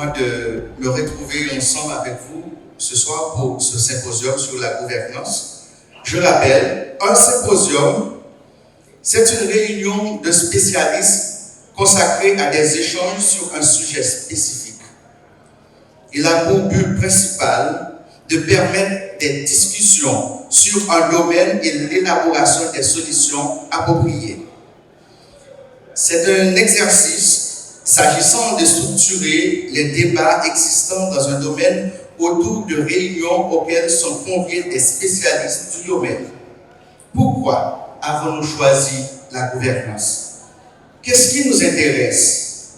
moi de me retrouver ensemble avec vous ce soir pour ce symposium sur la gouvernance. Je rappelle, un symposium, c'est une réunion de spécialistes consacrée à des échanges sur un sujet spécifique. Il a pour but principal de permettre des discussions sur un domaine et l'élaboration des solutions appropriées. C'est un exercice s'agissant de structurer les débats existants dans un domaine autour de réunions auxquelles sont conviés des spécialistes du domaine. Pourquoi avons-nous choisi la gouvernance? Qu'est-ce qui nous intéresse?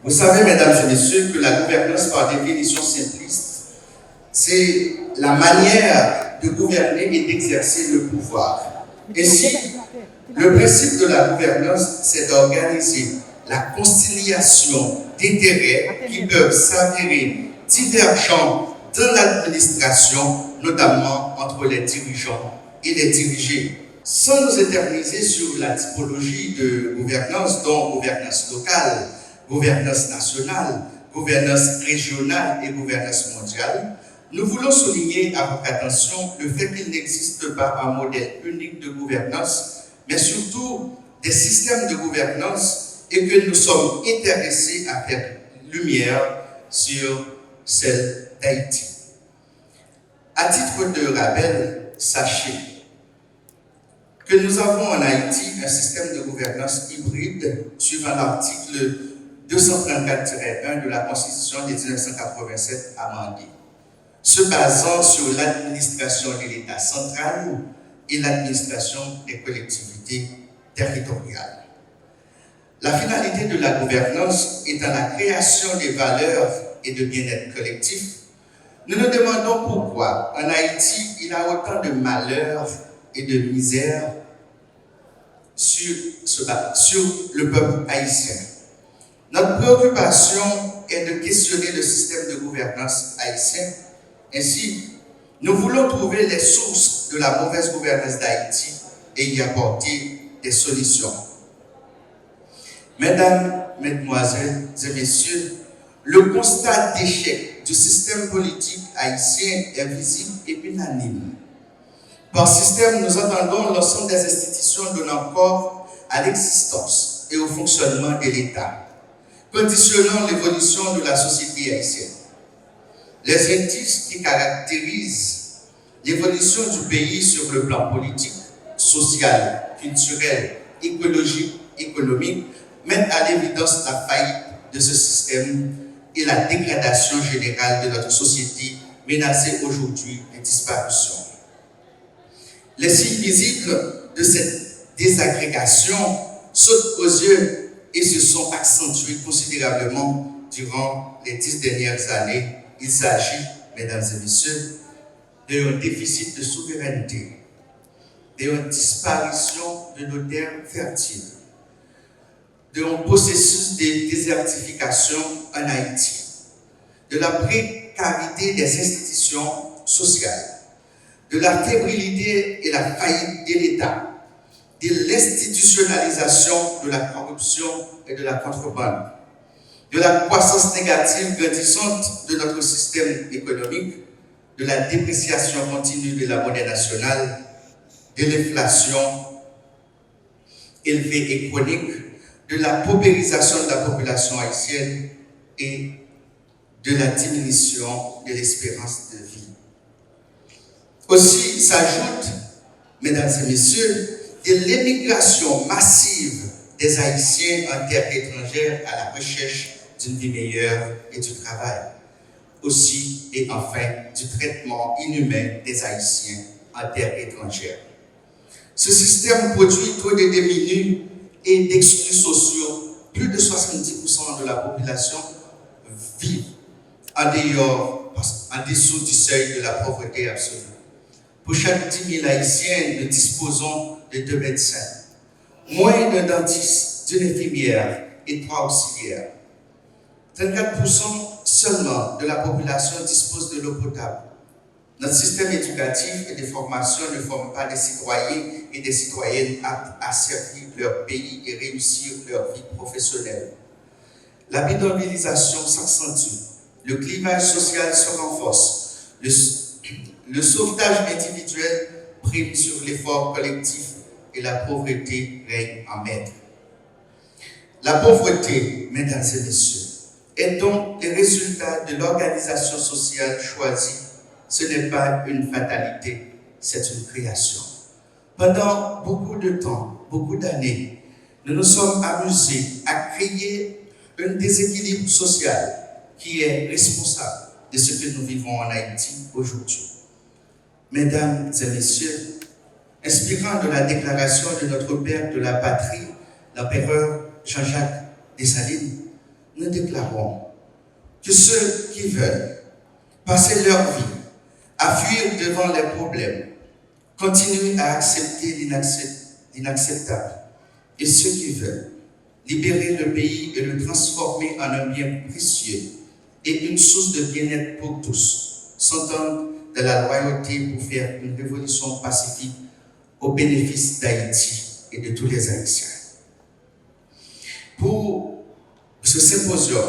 Vous savez, mesdames et messieurs, que la gouvernance, par définition simpliste, c'est la manière de gouverner et d'exercer le pouvoir. Ainsi, le principe de la gouvernance, c'est d'organiser la conciliation d'intérêts qui peuvent s'avérer divergents dans l'administration, notamment entre les dirigeants et les dirigés. Sans nous éterniser sur la typologie de gouvernance, dont gouvernance locale, gouvernance nationale, gouvernance régionale et gouvernance mondiale, nous voulons souligner à votre attention le fait qu'il n'existe pas un modèle unique de gouvernance, mais surtout des systèmes de gouvernance et que nous sommes intéressés à faire lumière sur celle d'Haïti. À titre de rappel, sachez que nous avons en Haïti un système de gouvernance hybride suivant l'article 234-1 de la Constitution de 1987 amendée, se basant sur l'administration de l'État central et l'administration des collectivités territoriales. La finalité de la gouvernance étant la création des valeurs et de bien-être collectif, nous nous demandons pourquoi en Haïti il y a autant de malheurs et de misère sur le peuple haïtien. Notre préoccupation est de questionner le système de gouvernance haïtien. Ainsi, nous voulons trouver les sources de la mauvaise gouvernance d'Haïti et y apporter des solutions. Mesdames, Mesdemoiselles et Messieurs, le constat d'échec du système politique haïtien est visible et unanime. Par système, nous entendons l'ensemble des institutions donnant corps à l'existence et au fonctionnement de l'État, conditionnant l'évolution de la société haïtienne. Les indices qui caractérisent l'évolution du pays sur le plan politique, social, culturel, écologique, économique mettent à l'évidence la faillite de ce système et la dégradation générale de notre société menacée aujourd'hui de disparition. Les signes visibles de cette désagrégation sautent aux yeux et se sont accentués considérablement durant les 10 dernières années. Il s'agit, mesdames et messieurs, d'un déficit de souveraineté, d'une disparition de nos terres fertiles, d'un processus de désertification en Haïti, de la précarité des institutions sociales, de la fébrilité et la faillite de l'État, de l'institutionnalisation de la corruption et de la contrebande, de la croissance négative grandissante de notre système économique, de la dépréciation continue de la monnaie nationale, de l'inflation élevée et chronique, de la paupérisation de la population haïtienne et de la diminution de l'espérance de vie. Aussi s'ajoute, mesdames et messieurs, de l'émigration massive des Haïtiens en terre étrangère à la recherche d'une vie meilleure et du travail. Aussi et enfin du traitement inhumain des Haïtiens en terre étrangère. Ce système produit trop de démunis et d'exclus sociaux. Plus de 70% de la population vit en dessous du seuil de la pauvreté absolue. Pour chaque 10 000 Haïtiens, nous disposons de 2 médecins, moins d'un dentiste, d'une infirmière et 3 auxiliaires. 34% seulement de la population dispose de l'eau potable. Notre système éducatif et de formation ne forme pas des citoyens et des citoyennes aptes à servir leur pays et réussir leur vie professionnelle. La bidonvillisation s'accentue, le clivage social se renforce, le sauvetage individuel prime sur l'effort collectif et la pauvreté règne en maître. La pauvreté, mesdames et messieurs, est donc le résultat de l'organisation sociale choisie. Ce n'est pas une fatalité, c'est une création. Pendant beaucoup de temps, beaucoup d'années, nous nous sommes amusés à créer un déséquilibre social qui est responsable de ce que nous vivons en Haïti aujourd'hui. Mesdames et messieurs, inspirant de la déclaration de notre père de la patrie, l'empereur Jean-Jacques Dessalines, nous déclarons que ceux qui veulent passer leur vie à fuir devant les problèmes continuent à accepter l'inacceptable, et ceux qui veulent libérer le pays et le transformer en un bien précieux et une source de bien-être pour tous s'entendent de la loyauté pour faire une révolution pacifique au bénéfice d'Haïti et de tous les Haïtiens. Pour ce symposium,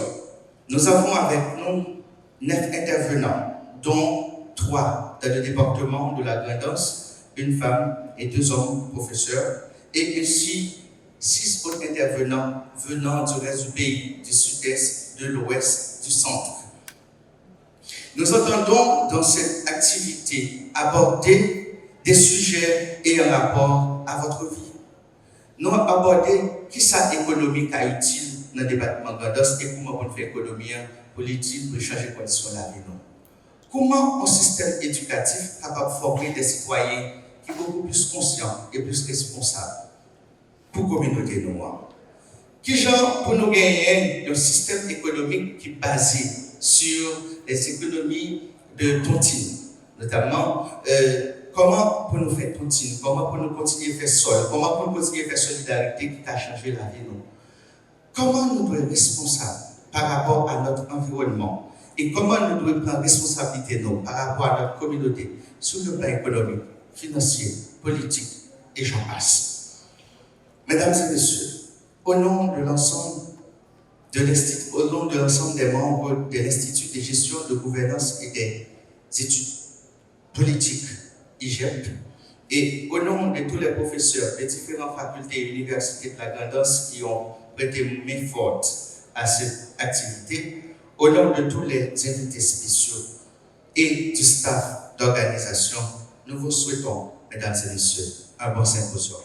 nous avons avec nous 9 intervenants, dont 3 dans le département de la Grand'Anse, une femme et 2 hommes professeurs, et ainsi 6 autres intervenants venant du reste du pays, du sud-est, de l'ouest, du centre. Nous entendons dans cette activité aborder des sujets ayant rapport à votre vie. Nous avons abordé qui ça économique à utile dans le département de Grand'Anse et comment on fait économie politique pour changer les conditions de la vie. Comment un système éducatif est capable de former des citoyens qui sont beaucoup plus conscients et plus responsables pour la communauté noire? Qui genre pour nous gagner un système économique qui est basé sur les économies de tontine, notamment comment pour nous faire tontine, comment pour nous continuer à faire sol, comment pour nous continuer à faire solidarité qui a changé la vie. Comment nous devons être responsables par rapport à notre environnement et comment nous devons prendre responsabilité par rapport à notre communauté sur le plan économique, financier, politique et j'en passe. Mesdames et messieurs, au nom de l'ensemble des membres de l'Institut de gestion de gouvernance et des études politiques IGEP, et au nom de tous les professeurs des différentes facultés et universités de la Grand'Anse qui ont prêté main forte à cette activité, au nom de tous les invités spéciaux et du staff d'organisation, nous vous souhaitons, mesdames et messieurs, un bon symposium.